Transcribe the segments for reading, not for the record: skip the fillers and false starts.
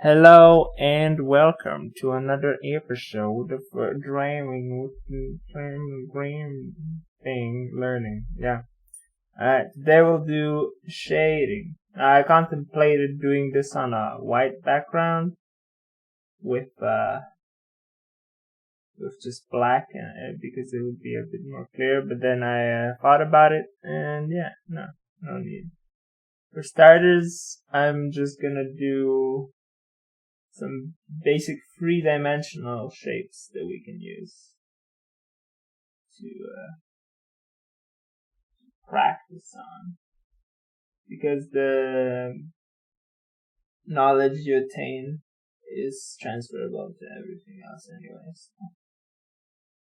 Hello and welcome to another episode of Dreaming with the Crimellgrim thing learning. Yeah. Alright, today we'll do shading. I contemplated doing this on a white background with just black because it would be a bit more clear, but then I thought about it and yeah, no need. For starters, I'm just gonna do some basic three-dimensional shapes that we can use to practice on, because the knowledge you attain is transferable to everything else anyways.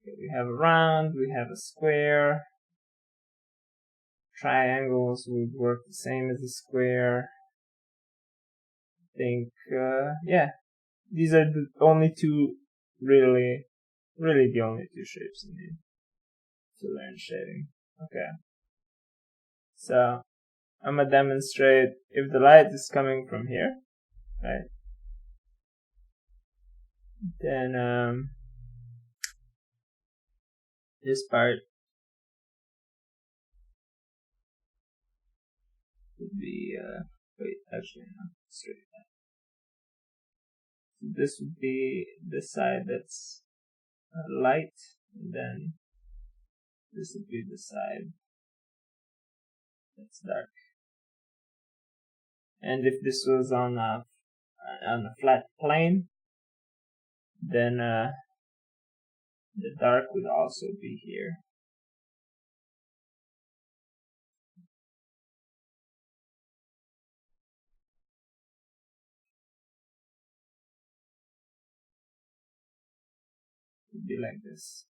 Okay, we have a round, we have a square, triangles would work the same as a square. I think, yeah, these are the only two, really the only two shapes you need to learn shading. Okay. So, I'm gonna demonstrate if the light is coming from here, right? Then, this part would be, wait, actually, no, straight down. So this would be the side that's light, and then this would be the side that's dark. And if this was on a flat plane, then the dark would also be here. It would be like this.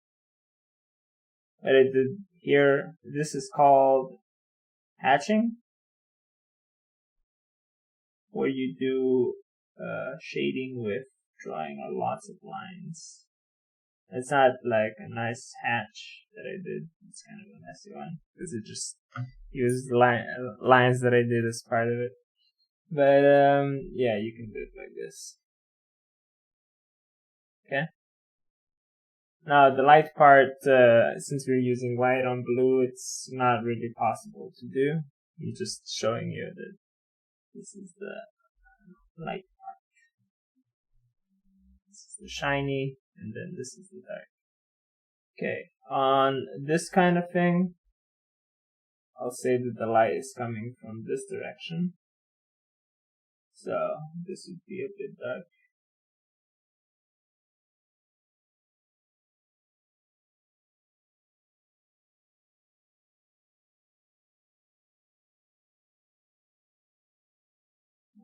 What I did here, this is called hatching, where you do shading with drawing lots of lines. It's not like a nice hatch that I did. It's kind of a messy one because it just used lines that I did as part of it. But yeah, you can do it like this. Okay. Now the light part, since we're using white on blue, it's not really possible to do. I'm just showing you that this is the light part. This is the shiny, and then this is the dark. Okay, on this kind of thing, I'll say that the light is coming from this direction. So this would be a bit dark.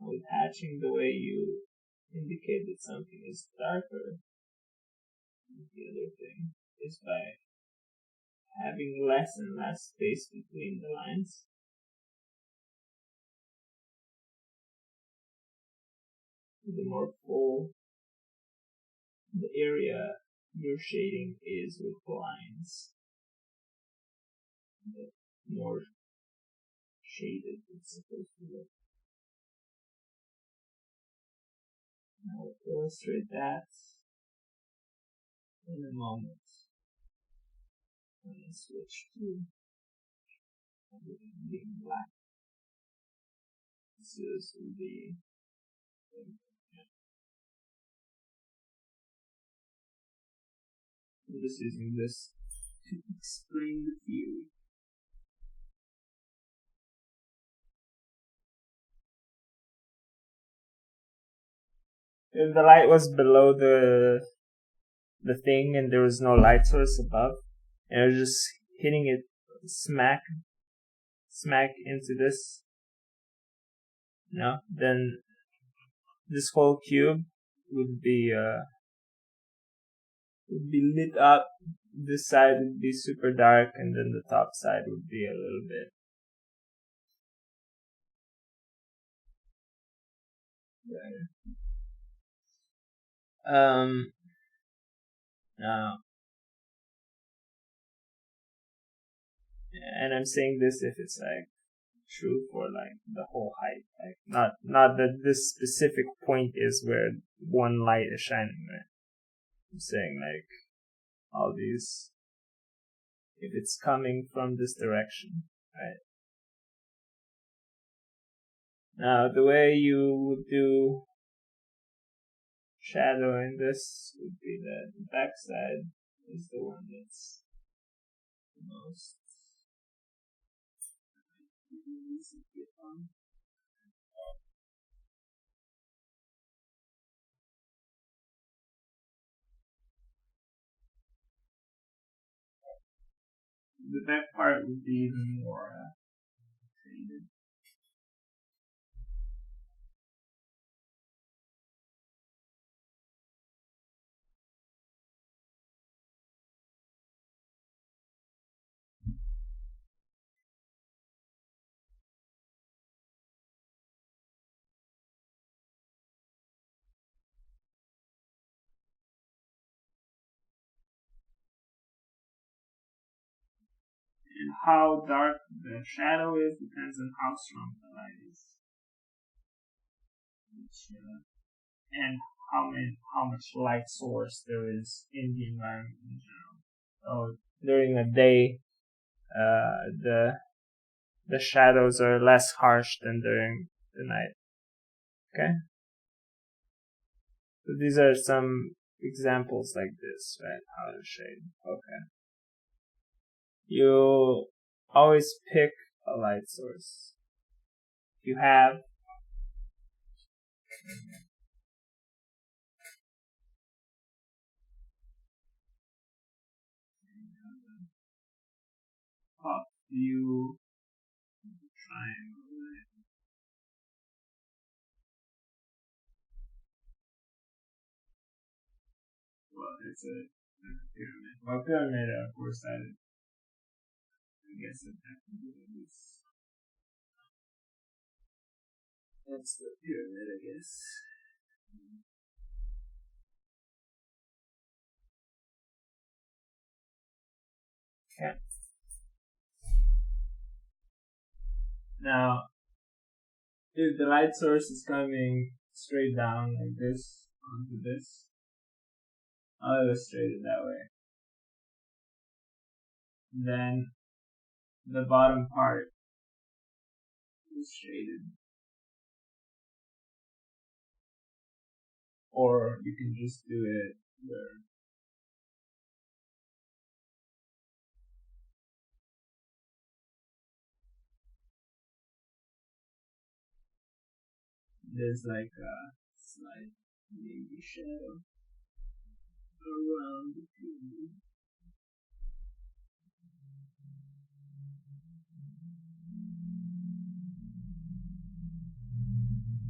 With hatching, the way you indicate that something is darker, the other thing is by having less and less space between the lines. The more full the area you're shading is with lines, the more shaded it's supposed to look. I'll illustrate that in a moment. I'm going to switch to being black. So this will be I'm just using this to explain the theory. If the light was below the thing and there was no light source above, and I was just hitting it smack into this, then this whole cube would be lit up. This side would be super dark, and then the top side would be a little bit brighter. Now, and I'm saying this if it's like true for like the whole height. Like not that this specific point is where one light is shining, right? I'm saying like all these, if it's coming from this direction, right? Now the way you would do shadow in this would be that the backside is the one that's the most the back part would be even more faded. And how dark the shadow is depends on how strong the light is, and how much light source there is in the environment in general. So during the day, the shadows are less harsh than during the night. Okay, so these are some examples like this, right? How to shade. Okay, you always pick a light source. You have top view triangle. Well, it's a pyramid. Well, pyramid, of course, I guess it has to do with this. That's the pyramid, I guess. Okay. Now, if the light source is coming straight down like this onto this, I'll illustrate it that way. Then the bottom part is shaded. Or you can just do it where there's like a slight maybe shadow around the pyramid.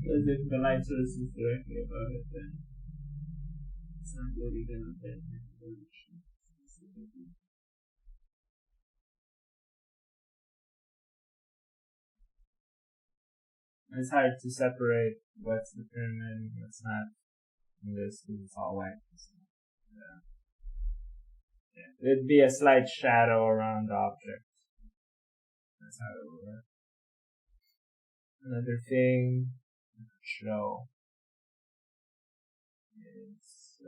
Because if the light source is directly above it, then it's not really gonna bend the direction specifically. It's hard to separate what's the pyramid and what's not in this because it's all white. So, yeah. It'd be a slight shadow around the object. That's how it would work. Another thing I could show is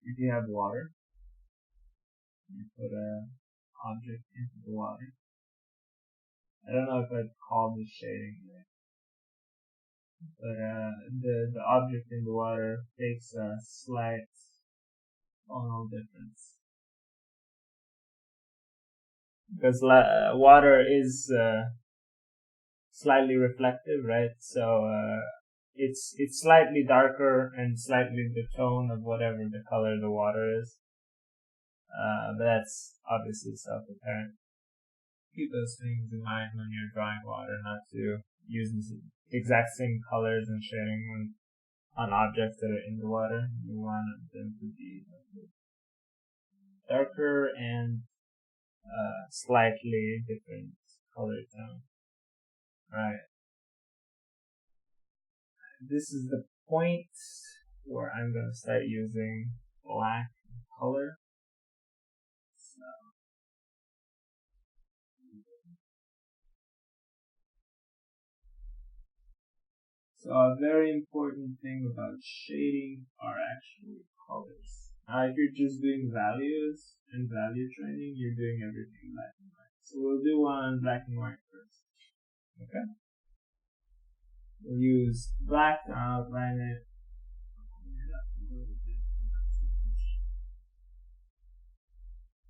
if you have water, you put an object into the water. I don't know if I'd call this shading right, but the object in the water takes a slight tonal difference because water is slightly reflective, right? So it's slightly darker and slightly the tone of whatever the color of the water is. But that's obviously self-apparent. Keep those things in mind when you're drawing water, not to use the exact same colors and shading on objects that are in the water. You want them to be darker and slightly different color tone. Right. This is the point where I'm gonna start using black color. So a very important thing about shading are actually colors. If you're just doing values and value training, you're doing everything black and white. So we'll do one black and white first. Okay? We'll use black to outline it.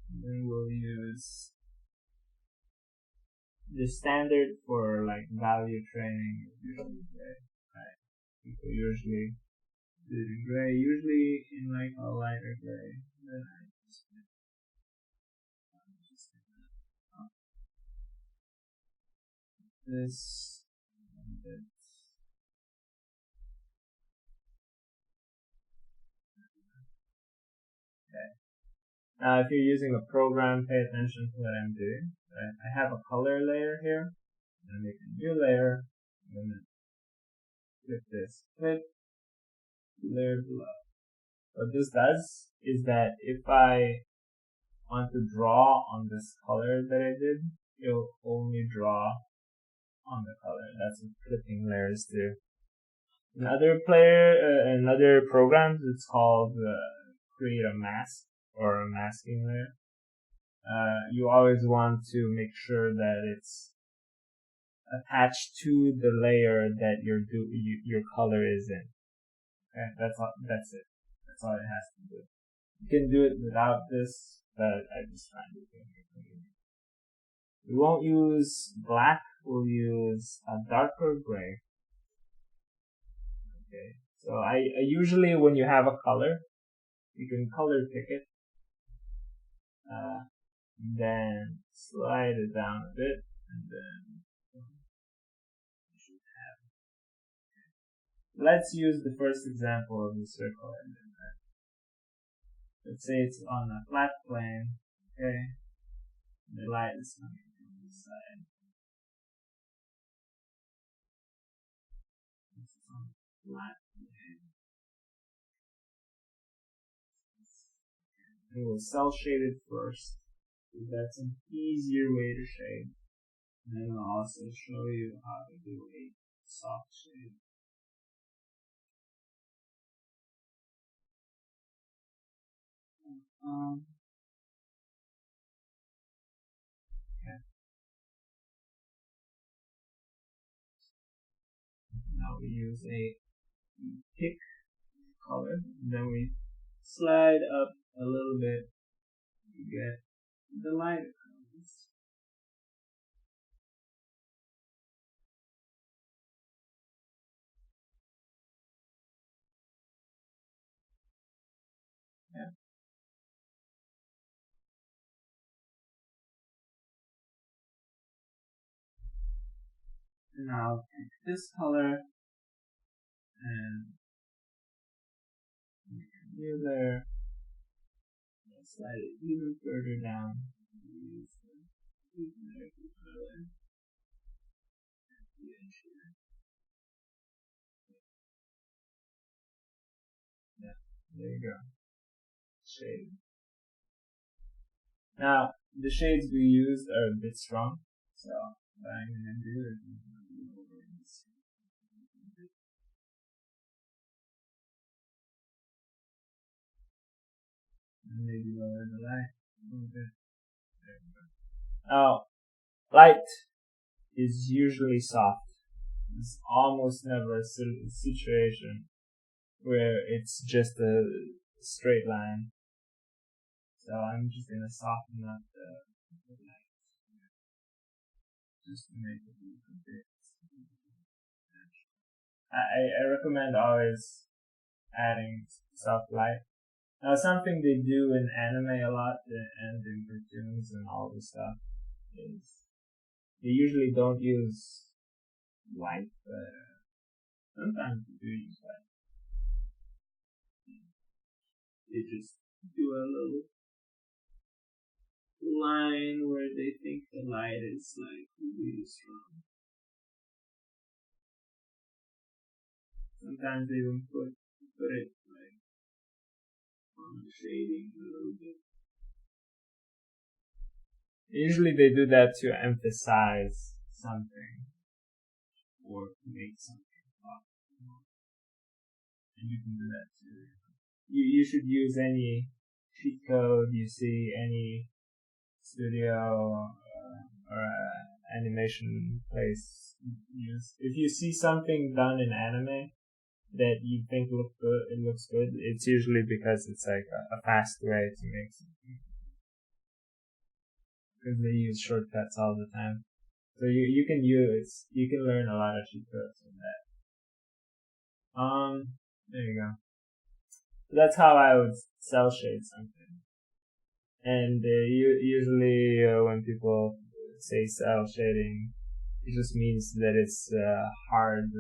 And then we'll use the standard for like value training is usually gray, right? People usually do it in gray, usually in like a lighter gray. Then I just this and this. Okay. Now, if you're using a program, pay attention to what I'm doing. Right? I have a color layer here. I'm gonna make a new layer. I'm gonna click this. Click layer below. What this does is that if I want to draw on this color that I did, it'll only draw on the color. That's what clipping layers do. In other programs, it's called create a mask or a masking layer. You always want to make sure that it's attached to the layer that your color is in. Okay, that's it. That's all it has to do. You can do it without this, but I just find it convenient. We won't use black. We'll use a darker gray. Okay. So I usually, when you have a color, you can color pick it. Then slide it down a bit, and then you should have. Let's use the first example of the circle I did. Let's say it's on a flat plane. Okay. The light is coming from this side. This is on a flat plane. And we'll cell shade it first. That's an easier way to shade. And then I'll also show you how to do a soft shade. Okay. Now we use a pick color, and then we slide up a little bit to get the lighter colors. Yeah. And I'll pick this color and make a new layer. Slide it even further down. Use the medical color. Yeah, there you go. Shade. Now, the shades we used are a bit strong, so what I'm gonna do is lower this. And maybe lower the light a little bit. There we go. Now, light is usually soft. There's almost never a situation where it's just a straight line. So I'm just gonna soften up the light just to make it look a bit. I recommend always adding soft light. Now, something they do in anime a lot and in cartoons and all this stuff is they usually don't use light, but sometimes they do use light. They just do a little line where they think the light is like really strong. Sometimes they even put it on the shading a little bit. Usually they do that to emphasize something or to make something pop. And you can do that too. You should use any cheat code you see, any studio or animation place use. If you see something done in anime that you think looks good, it's usually because it's like a fast way to make something. Because they use shortcuts all the time. So you can learn a lot of cheat codes from that. There you go. So that's how I would cell shade something. And usually when people say cell shading, it just means that it's hard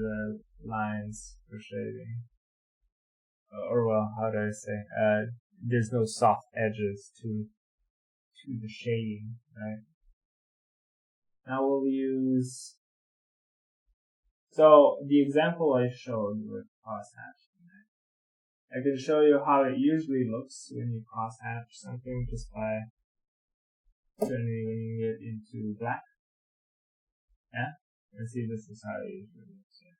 lines for shading. Or well, how do I say? There's no soft edges to the shading, right? Now we'll use. So the example I showed with crosshatching, I can show you how it usually looks when you crosshatch something just by turning it into black. Yeah? And see, this is how it usually looks. Yeah.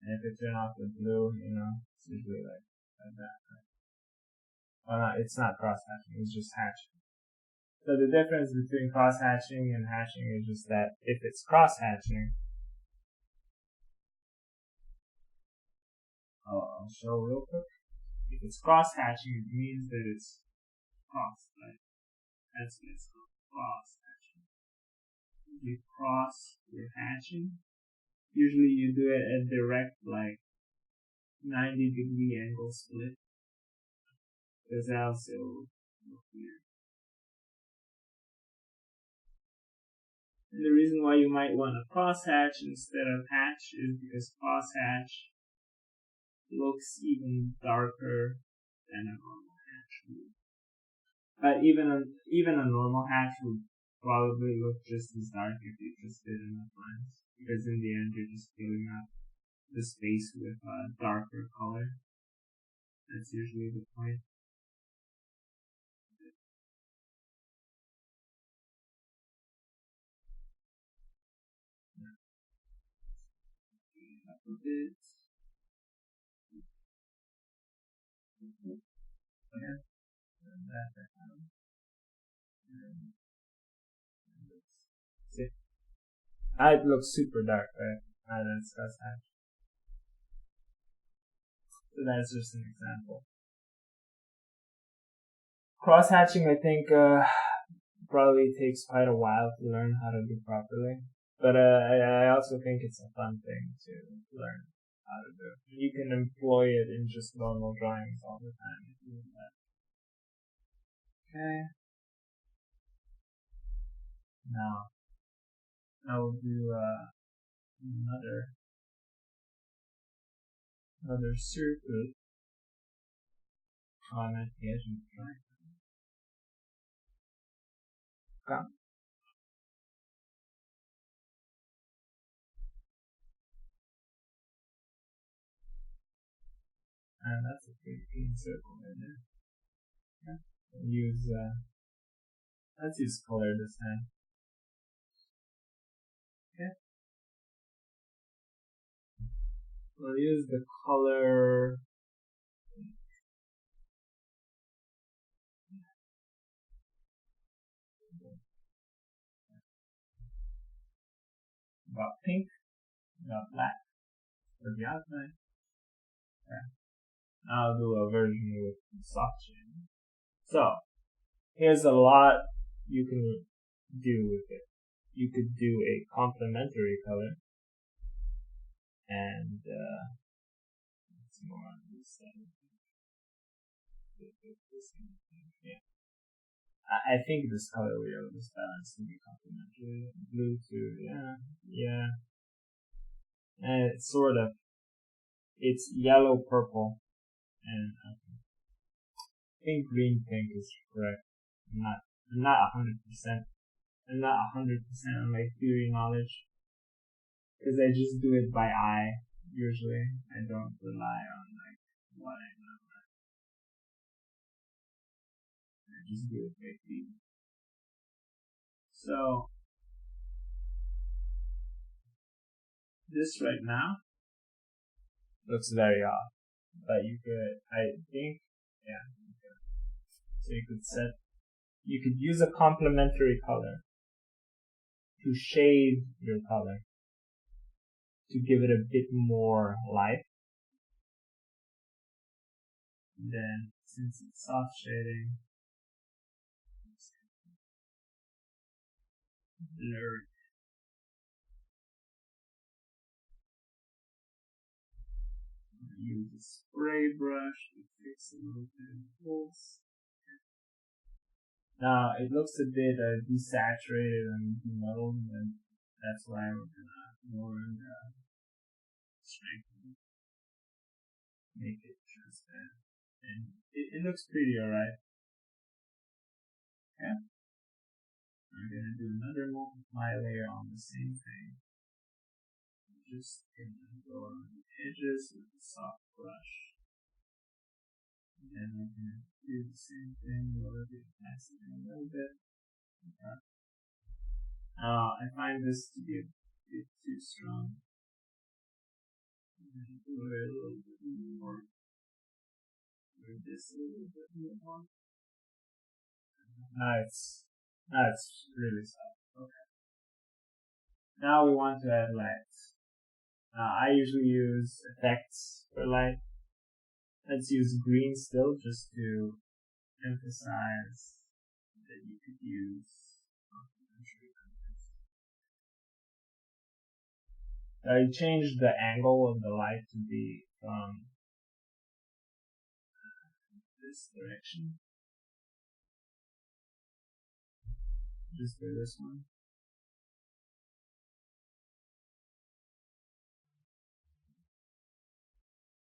And if it turn off the blue, it's usually like that. Right? Well, no, it's not cross-hatching, it's just hatching. So the difference between cross-hatching and hatching is just that if it's cross-hatching, I'll show real quick. If it's cross-hatching, it means that it's cross, right? That's what it's called, cross-hatching. If you cross your hatching, usually you do it at direct, 90-degree angle split. Because else it will look weird. And the reason why you might want to crosshatch instead of hatch is because crosshatch looks even darker than a normal hatch would. But even a normal hatch would probably look just as dark if you just did enough lines. Because in the end you're just filling up the space with a darker color. That's usually the point. Up a bit. Okay. And that back down. And see? It looks super dark, right? That's hatch. So that's just an example. Cross hatching, I think, probably takes quite a while to learn how to do properly. But I also think it's a fun thing to learn how to do. You can employ it in just normal drawings all the time if you do that. Okay. Now, I will do another circle. Oh, I'm at the edge of the drawing. Come. And that's a pretty clean circle right there. Okay. Let's use color this time. Okay. We'll use the color. Got pink, got black for the outline. Okay. Now I'll do a version with soft shading. So, here's a lot you can do with it. You could do a complementary color, and it's more on this side. Yeah. I think this color wheel is balanced to be complementary. Blue too, yeah. And it's it's yellow purple, and I think green pink is correct. I'm not 100%. I'm not 100% on my theory knowledge, because I just do it by eye usually. I don't rely on why not. I just do it like these. So this right now looks very off, but you could, I think, yeah. Okay. So you could use a complementary color to shade your color to give it a bit more life. And then since it's soft shading, blur it. Use a spray brush to fix a little bit of holes. Now it looks a bit desaturated and demuddled, and that's why we're gonna lower the strength and make it transparent. And it looks pretty alright. Okay. I'm gonna do another multiply layer on the same thing. Just gonna go around the edges with a soft brush. And then we're gonna do the same thing, lower the opacity a little bit. Okay. I find this to be a bit too strong. I'm gonna do it a little bit more. Do this a little bit more. Now it's really soft. Okay. Now we want to add light. I usually use effects for light. Let's use green still, just to emphasize that you could use complementary colors. I changed the angle of the light to be from this direction. Just for this one.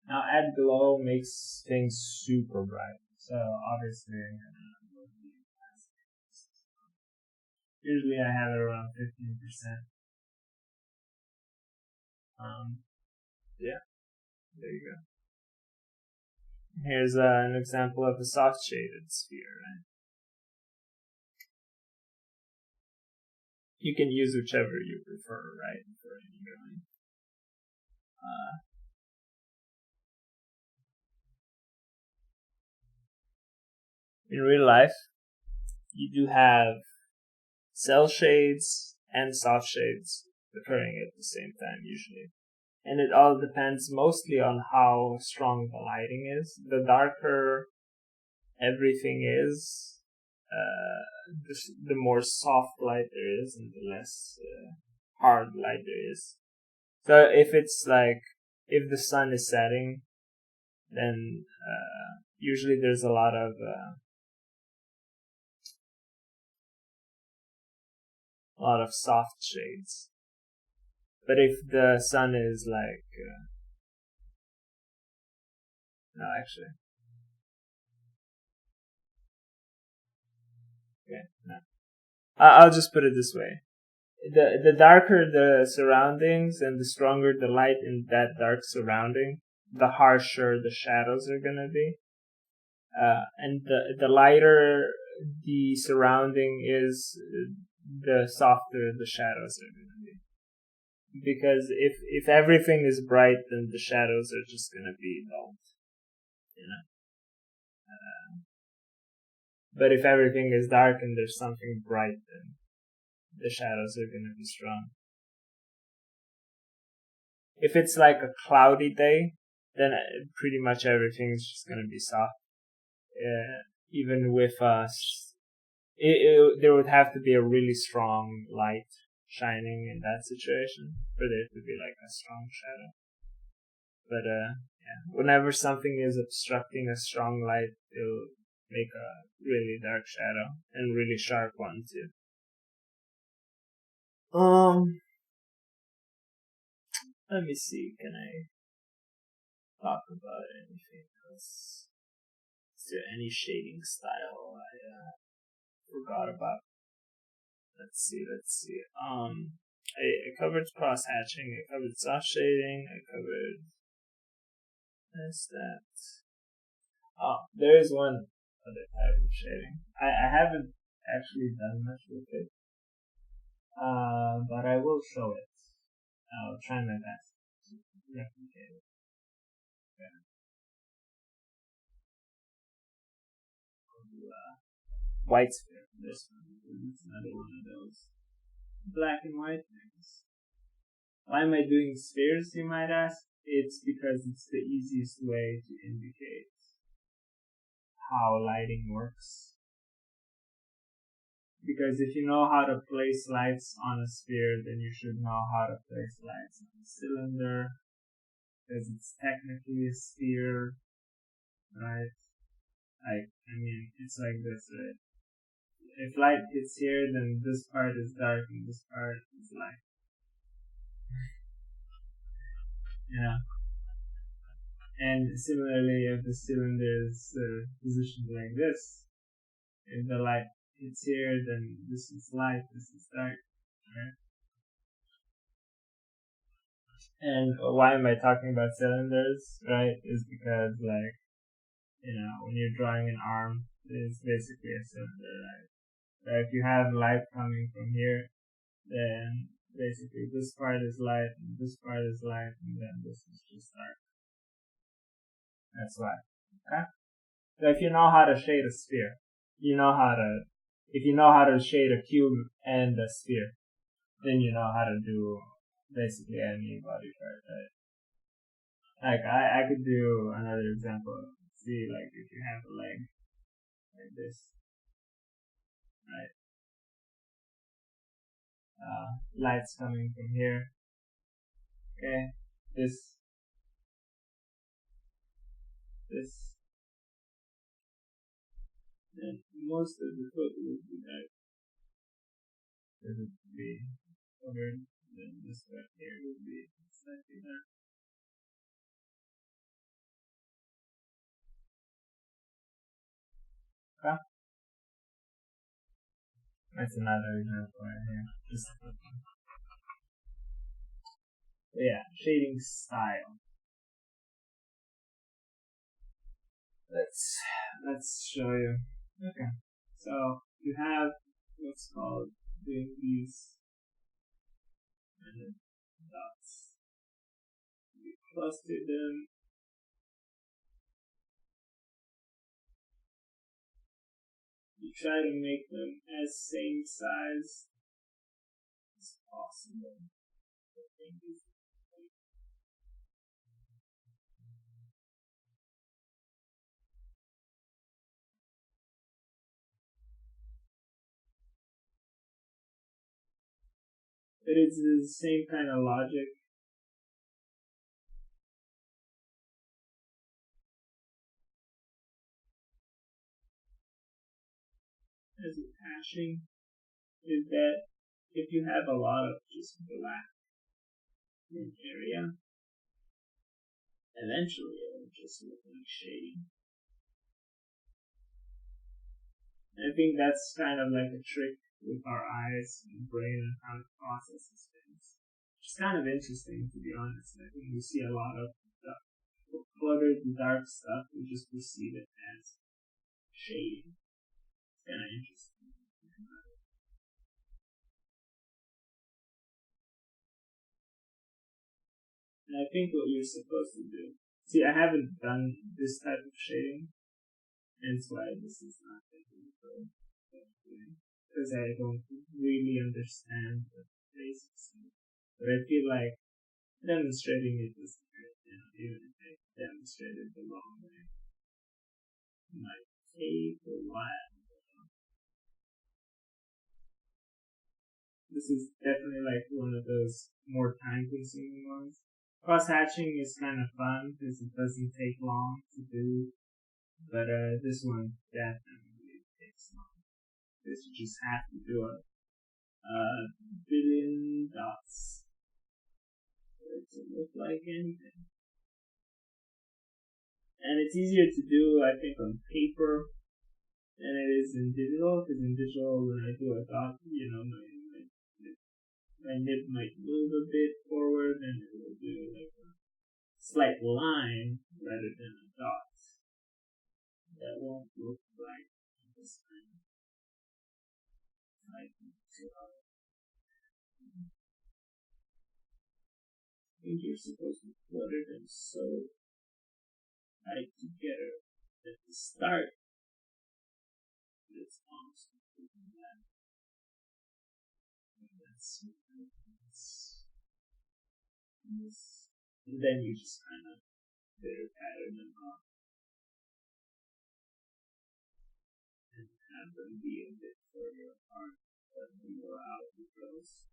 Now add glow makes things super bright. So obviously I'm gonna load the opacity. Usually I have it around 15%. Yeah, there you go. Here's an example of a soft shaded sphere, right? You can use whichever you prefer, right, for any drawing. In real life, you do have cell shades and soft shades occurring at the same time usually. And it all depends mostly on how strong the lighting is. The darker everything is, the more soft light there is and the less hard light there is. So if it's like, if the sun is setting, then usually there's a lot of soft shades. But if the sun is like, no, actually, okay, no. I'll just put it this way: the darker the surroundings and the stronger the light in that dark surrounding, the harsher the shadows are gonna be. And the lighter the surrounding is, the softer the shadows are gonna be. Because if everything is bright, then the shadows are just gonna be dull, you know. But if everything is dark and there's something bright, then the shadows are gonna be strong. If it's like a cloudy day, then pretty much everything is just gonna be soft. Even with us, there would have to be a really strong light shining in that situation for there to be like a strong shadow. But yeah, whenever something is obstructing a strong light, it'll make a really dark shadow and really sharp one too. Let me see, can I talk about anything else? Is there any shading style I forgot about? Let's see. I covered cross hatching, I covered soft shading, I covered that. Oh, there is one other type of shading. I haven't actually done much with it, but I will show it. I'll try my best to replicate it. Okay. I'll do white sphere for this one. It's another one of those black and white things. Why am I doing spheres, you might ask? It's because it's the easiest way to indicate how lighting works. Because if you know how to place lights on a sphere, then you should know how to place lights on a cylinder, because it's technically a sphere, right? I mean, it's like this, right? If light hits here, then this part is dark and this part is light. Yeah. And similarly, if the cylinder is positioned like this, if the light hits here, then this is light, this is dark, right? And why am I talking about cylinders, right? Is because, like, when you're drawing an arm, it's basically a cylinder, right? So if you have light coming from here, then basically this part is light and this part is light, and then this is just dark. That's why. Okay? So if you know how to shade a sphere, if you know how to shade a cube and a sphere, then you know how to do basically any body part, right? Like, I could do another example. See, like, if you have a leg like this, right? Lights coming from here. Okay, this, and most of the foot would be dark. It would be covered. Then this right here would be slightly dark. Okay. That's another example right here. Just yeah, shading style. Let's show you. Okay, so you have what's called doing these dots. You cluster them. You try to make them as same size as possible. But it's the same kind of logic. As with hashing, is that if you have a lot of just black in area, eventually it will just look like shading. I think that's kind of like a trick with our eyes and brain and how it processes things. Which is kind of interesting, to be honest. I think we see a lot of cluttered, dark stuff, we just perceive it as shading. It's kind of interesting. And I think what you're supposed to do. See, I haven't done this type of shading, and that's why this is not technical. Because I don't really understand the basics. But I feel like demonstrating it is good, even if I demonstrated the wrong way. It might take a while. This is definitely like one of those more time-consuming ones. Cross-hatching is kind of fun because it doesn't take long to do, but this one definitely takes long. Because you just have to do a billion dots for it to look like anything. And it's easier to do, I think, on paper than it is in digital, because in digital, when I do a dot, my nib might move a bit forward and it will do like a slight line rather than a dot. that won't look right in this kind of typing. I think you're supposed to flutter them so tight together at the start. It's almost completely that. And then you just kind of better pattern them up and have them be a bit further apart than more out of the rows.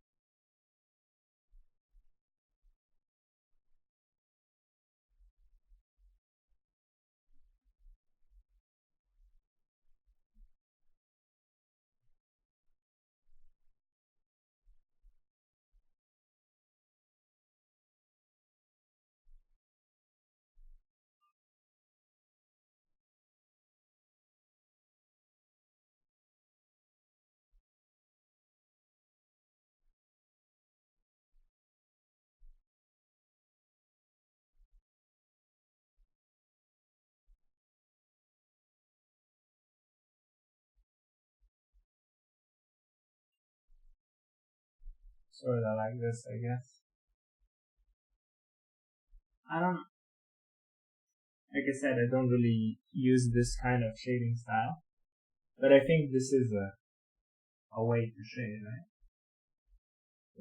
Sort of like this, I guess. I don't, like I said, I don't really use this kind of shading style, but I think this is a way to shade, right?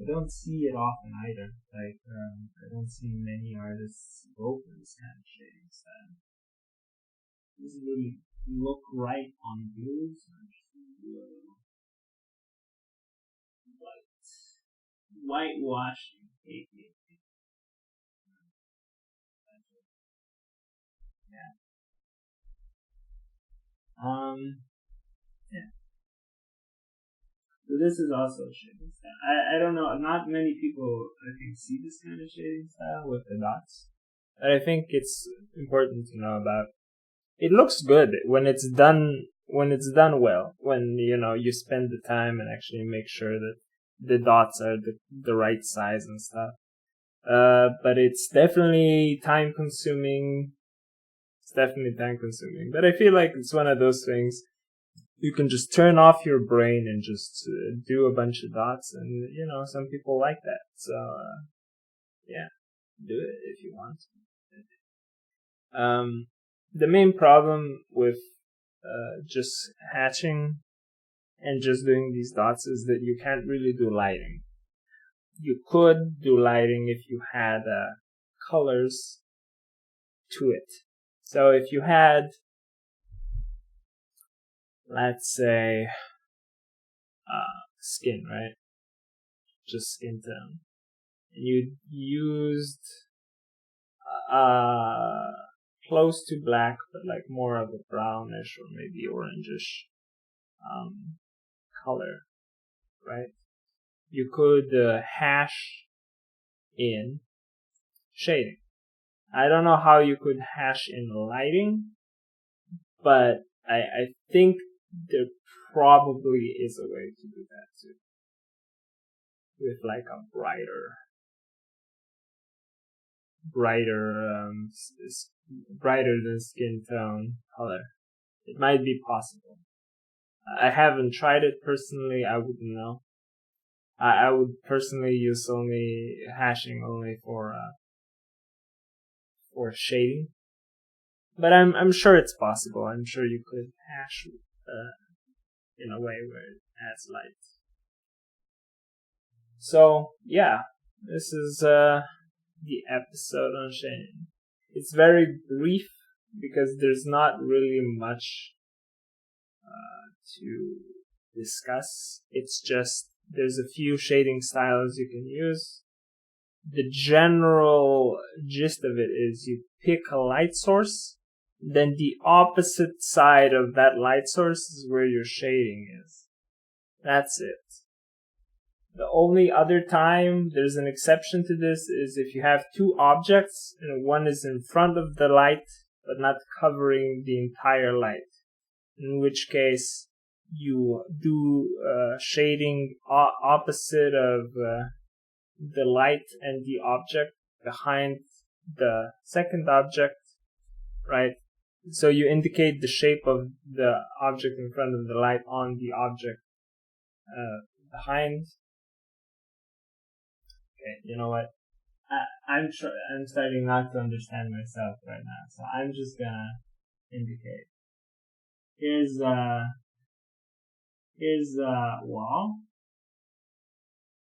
I don't see it often either. Like, I don't see many artists go for this kind of shading style. It doesn't really look right on blue, so I'm just gonna do a little whitewashing. Yeah. Yeah. So this is also a shading style. I don't know, not many people, I think, see this kind of shading style with the dots. But I think it's important to know about. It looks good when it's done well. When, you spend the time and actually make sure that the dots are the right size and stuff. But it's definitely time consuming. But I feel like it's one of those things you can just turn off your brain and just do a bunch of dots, and some people like that. So yeah, do it if you want to. The main problem with just hatching and just doing these dots is that you can't really do lighting. You could do lighting if you had colors to it. So if you had, let's say, skin, right? Just skin tone. And you used close to black, but like more of a brownish or maybe orangish color, right? You could hash in shading. I don't know how you could hash in lighting, but I think there probably is a way to do that too. With like a brighter than skin tone color. It might be possible. I haven't tried it personally. I wouldn't know. I would personally use hashing only for shading. But I'm sure it's possible. I'm sure you could hash in a way where it adds light. So yeah, this is the episode on shading. It's very brief because there's not really much to discuss. It's just there's a few shading styles you can use. The general gist of it is you pick a light source, then the opposite side of that light source is where your shading is. That's it. The only other time there's an exception to this is if you have two objects and one is in front of the light but not covering the entire light, in which case you do shading opposite of the light and the object behind the second object, right? so you indicate the shape of the object in front of the light on the object behind. Okay, you know what? I'm starting not to understand myself right now, so I'm just gonna indicate. Here's a wall,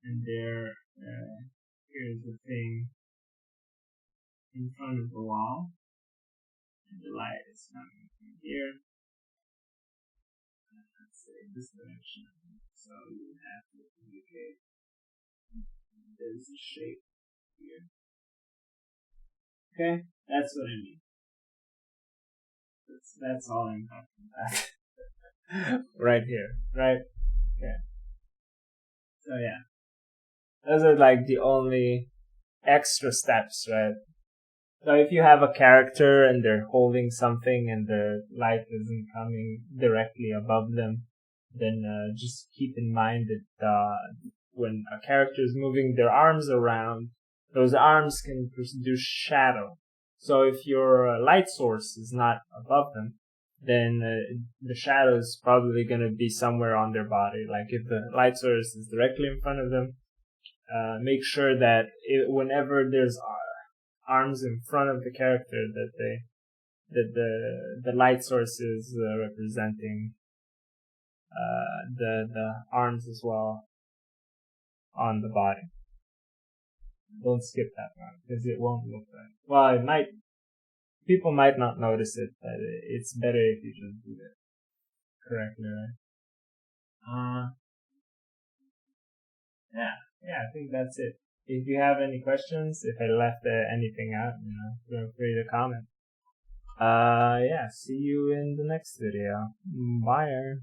and here's the thing in front of the wall, and the light is coming from here. Let's say this direction. So you have to indicate there's a shape here. Okay, that's what I mean. That's all I'm talking about. Right here, right? Okay. So yeah, those are like the only extra steps, right? So if you have a character and they're holding something and the light isn't coming directly above them, then just keep in mind that when a character is moving their arms around, those arms can produce shadow. So if your light source is not above them, then the shadow is probably going to be somewhere on their body. Like if the light source is directly in front of them, make sure that whenever there's arms in front of the character, that the light source is representing the arms as well on the body. Don't skip that one because it won't look right. Well, it might. People might not notice it, but it's better if you just do it correctly, right? Yeah, I think that's it. If you have any questions, if I left anything out, feel free to comment. Yeah, see you in the next video. Bye.